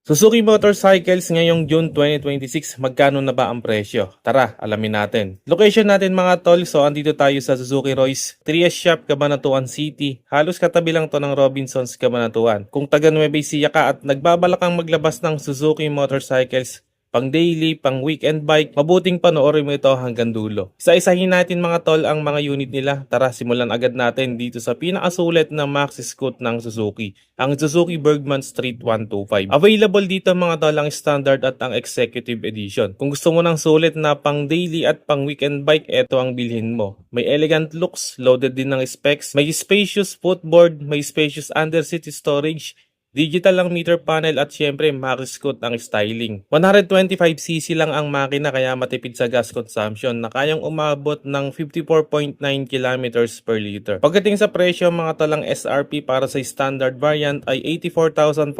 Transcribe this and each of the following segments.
Suzuki Motorcycles ngayong June 2026, magkano na ba ang presyo? Tara, alamin natin. Location natin mga tol, so andito tayo sa Suzuki Royce, Trias Shop, Cabanatuan City. Halos katabi lang to ng Robinsons, Cabanatuan. Kung taga Nueva Ecija ka at nagbabalakang maglabas ng Suzuki Motorcycles, pang daily, pang weekend bike, mabuting panoorin mo ito hanggang dulo. Isa-isahin natin mga tol ang mga unit nila. Tara, simulan agad natin dito sa pinakasulit na maxi scoot ng Suzuki, ang Suzuki Bergman Street 125. Available dito mga tol ang standard at ang executive edition. Kung gusto mo ng sulit na pang daily at pang weekend bike, ito ang bilhin mo. May elegant looks, loaded din ng specs, may spacious footboard, may spacious underseat storage, digital ang meter panel at syempre maxi-scoot ang styling. 125cc lang ang makina kaya matipid sa gas consumption na kayang umabot ng 54.9 kilometers per liter. Pagdating sa presyo mga talang SRP para sa standard variant ay 84,400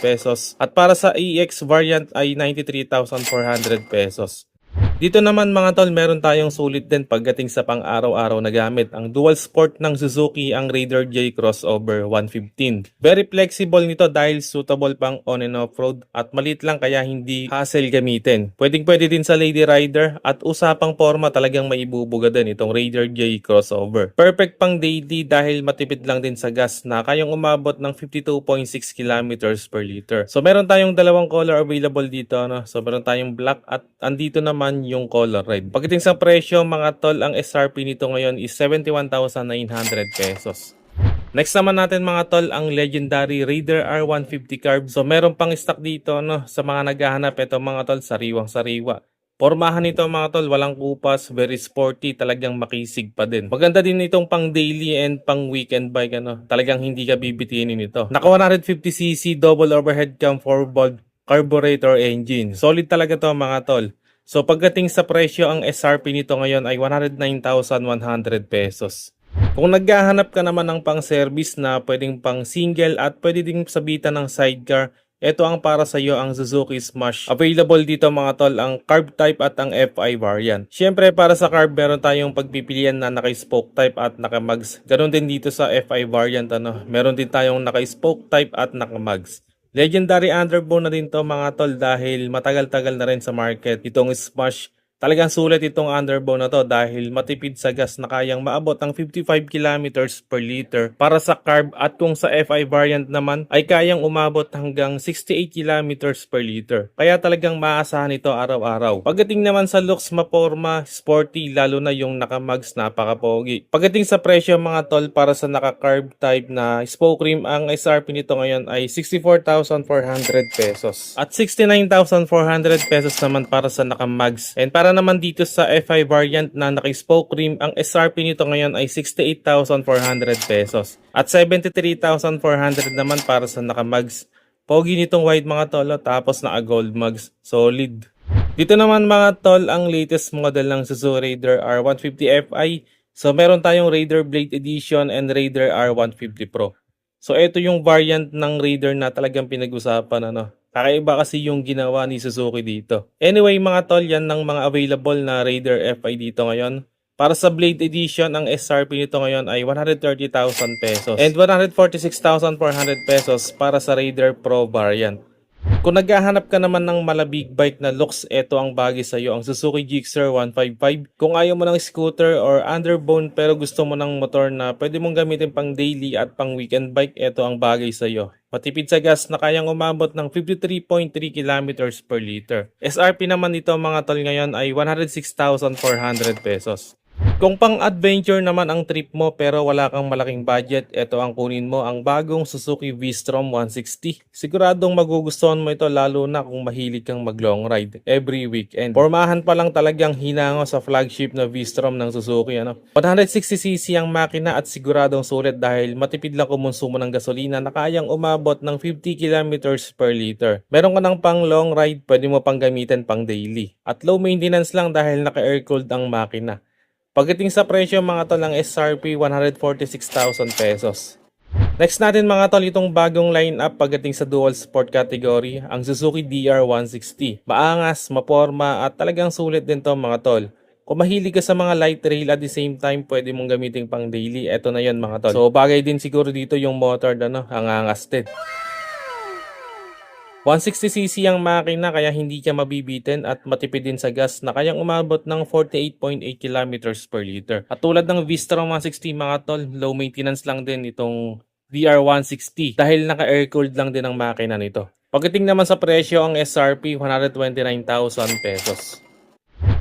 pesos at para sa EX variant ay 93,400 pesos. Dito naman mga tol, meron tayong sulit din pagdating sa pang-araw-araw na gamit. Ang dual sport ng Suzuki, ang Raider J Crossover 115. Very flexible nito dahil suitable pang on and off-road at maliit lang kaya hindi hassle gamitin. Pwedeng-pwede din sa lady rider at usapang forma talagang maibubuga din itong Raider J Crossover. Perfect pang daily dahil matipid lang din sa gas na kayang umabot ng 52.6 kilometers per liter. So meron tayong dalawang color available dito. No? So meron tayong black at andito naman yung color red. Pagdating sa presyo mga tol, ang SRP nito ngayon is 71,900 pesos. Next naman natin mga tol, ang legendary Raider R150 Carb. So meron pang stock dito no, sa mga naghahanap. Ito mga tol, sariwang-sariwa. Pormahan nito mga tol, walang kupas, very sporty, talagang makisig pa din. Maganda din itong pang daily and pang weekend bike ano, talagang hindi ka bibitinin nito. Naka 150cc double overhead cam 4-valve carburetor engine. Solid talaga to mga tol. So pagdating sa presyo, ang SRP nito ngayon ay 109,100 pesos. Kung naghahanap ka naman ng pang-service na pwedeng pang single at pwede ding sabitan ng sidecar, ito ang para sa iyo, ang Suzuki Smash. Available dito mga tol ang carb type at ang FI variant. Siyempre para sa carb meron tayong pagpipilian na naka-spoke type at naka-mags. Ganon din dito sa FI variant ano. Meron din tayong naka-spoke type at naka-mags. Legendary underbone na din to mga tol dahil matagal-tagal na rin sa market itong Smash. Talagang sulit itong underbone na to dahil matipid sa gas na kayang maabot ng 55 kilometers per liter para sa carb at kung sa FI variant naman ay kayang umabot hanggang 68 kilometers per liter. Kaya talagang maasahan ito araw-araw. Pagdating naman sa looks, maporma, sporty, lalo na yung naka-mags, napaka-pogi. Pagdating sa presyo mga tol, para sa naka-carb type na spoke rim, ang SRP nito ngayon ay 64,400 pesos. At 69,400 pesos naman para sa naka-mags. And para naman dito sa FI variant na naka-spoke rim, ang SRP nito ngayon ay 68,400 pesos. At 73,400 naman para sa naka-mags. Pogi nitong white mga tol, tapos naka-gold mags. Solid. Dito naman mga tol, ang latest model ng Suzuki Raider R150 Fi. So meron tayong Raider Blade Edition and Raider R150 Pro. So ito yung variant ng Raider na talagang pinag-usapan ano. Kakaiba kasi yung ginawa ni Suzuki dito. Anyway mga tol, yan ng mga available na Raider Fi dito ngayon. Para sa Blade Edition, ang SRP nito ngayon ay 130,000 pesos and 146,400 pesos para sa Raider Pro variant. Kung naghahanap ka naman ng malabig bike na looks, ito ang bagay sa iyo, ang Suzuki Gixxer 155. Kung ayaw mo ng scooter or underbone pero gusto mo ng motor na pwede mong gamitin pang daily at pang weekend bike, ito ang bagay sa iyo. Matipid sa gas na kayang umabot ng 53.3 kilometers per liter. SRP naman nito mga tol ngayon ay 106,400 pesos. Kung pang-adventure naman ang trip mo pero wala kang malaking budget, ito ang kunin mo, ang bagong Suzuki V-Strom 160. Siguradong magugustuhan mo ito lalo na kung mahilig kang mag-long ride every weekend. Pormahan pa lang talagang hinango sa flagship na V-Strom ng Suzuki. 160cc ang makina at siguradong sulit dahil matipid lang kumonsumo ng gasolina na kayang umabot ng 50 kilometers per liter. Meron ka ng pang long ride, pwede mo pang gamitin pang daily. At low maintenance lang dahil naka-air-cooled ang makina. Pagdating sa presyo mga tol, ng SRP 146,000 pesos. Next natin mga tol, itong bagong lineup pagdating sa dual sport category, ang Suzuki DR160. Maangas, maporma at talagang sulit din to mga tol. Kung mahilig ka sa mga light rail at the same time pwede mong gamitin pang daily, eto na yon mga tol. So bagay din siguro dito yung motor ang angas din. 160cc ang makina kaya hindi ka mabibitin at matipid din sa gas na kayang umabot ng 48.8 kilometers per liter. At tulad ng V-Strom 160 mga tol, low maintenance lang din itong VR160 dahil naka-air-cooled lang din ang makina nito. Pagdating naman sa presyo, ang SRP 129,000 pesos.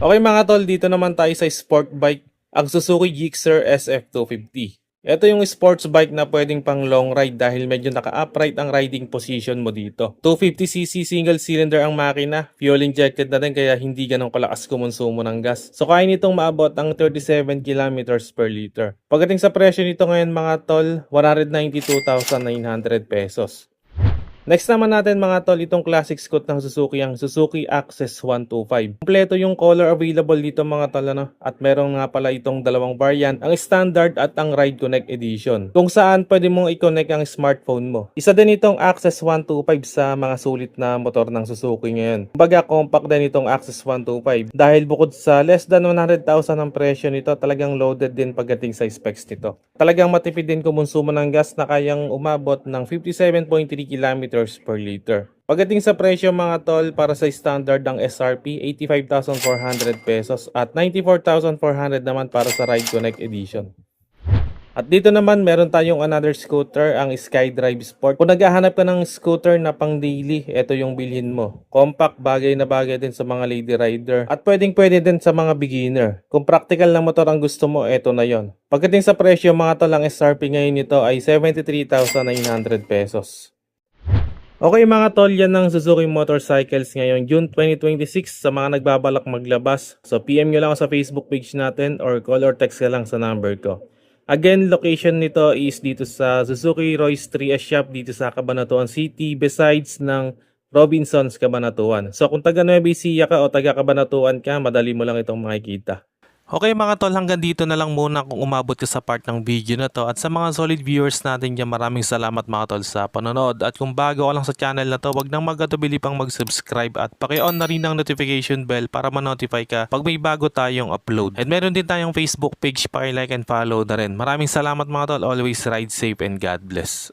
Okay mga tol, dito naman tayo sa sport bike, ang Suzuki Gixxer SF250. Ito yung sports bike na pwedeng pang long ride dahil medyo naka-upright ang riding position mo dito. 250cc single cylinder ang makina, fuel injected na din kaya hindi ganun kalakas kumonsumo ng gas. So kaya nitong maabot ang 37 kilometers per liter. Pagdating sa presyo nito ngayon mga tol, 192,900 pesos. Next naman natin mga tol, itong classic scoot ng Suzuki, ang Suzuki Access 125. Kompleto yung color available dito mga tol, ano? At meron nga pala itong dalawang variant, ang Standard at ang Ride Connect Edition, kung saan pwede mong i-connect ang smartphone mo. Isa din itong Access 125 sa mga sulit na motor ng Suzuki ngayon. Kumbaga compact din itong Access 125 dahil bukod sa less than 100,000 ang presyo nito, talagang loaded din pagdating sa specs nito. Talagang matipid din kumonsumo ng gas na kayang umabot ng 57.3 km per liter. Pagdating sa presyo mga tol, para sa standard ng SRP, 85,400 pesos at 94,400 naman para sa Ride Connect Edition. At dito naman meron tayong another scooter, ang SkyDrive Sport. Kung naghahanap ka ng scooter na pang daily, ito yung bilhin mo. Compact, bagay na bagay din sa mga lady rider at pwede din sa mga beginner. Kung practical na motor ang gusto mo, ito na yon. Pagdating sa presyo mga tol, ang SRP ngayon nito ay 73,900 pesos. Okay mga tol, yan ang Suzuki Motorcycles ngayon June 2026 sa mga nagbabalak maglabas. So PM nyo lang ako sa Facebook page natin or call or text ka lang sa number ko. Again, location nito is dito sa Suzuki Royce 3S Shop dito sa Cabanatuan City besides ng Robinsons Cabanatuan. So kung taga Nueva Ecija ka o taga Cabanatuan ka, madali mo lang itong makikita. Okay mga tol, hanggang dito na lang muna kung umabot ka sa part ng video na to. At sa mga solid viewers natin dyan, maraming salamat mga tol sa panonood. At kung bago ka lang sa channel na to, wag nang magatubili pang mag-subscribe at paki-on na rin ang notification bell para ma-notify ka pag may bago tayong upload. At meron din tayong Facebook page, paki-like and follow na rin. Maraming salamat mga tol, always ride safe and God bless.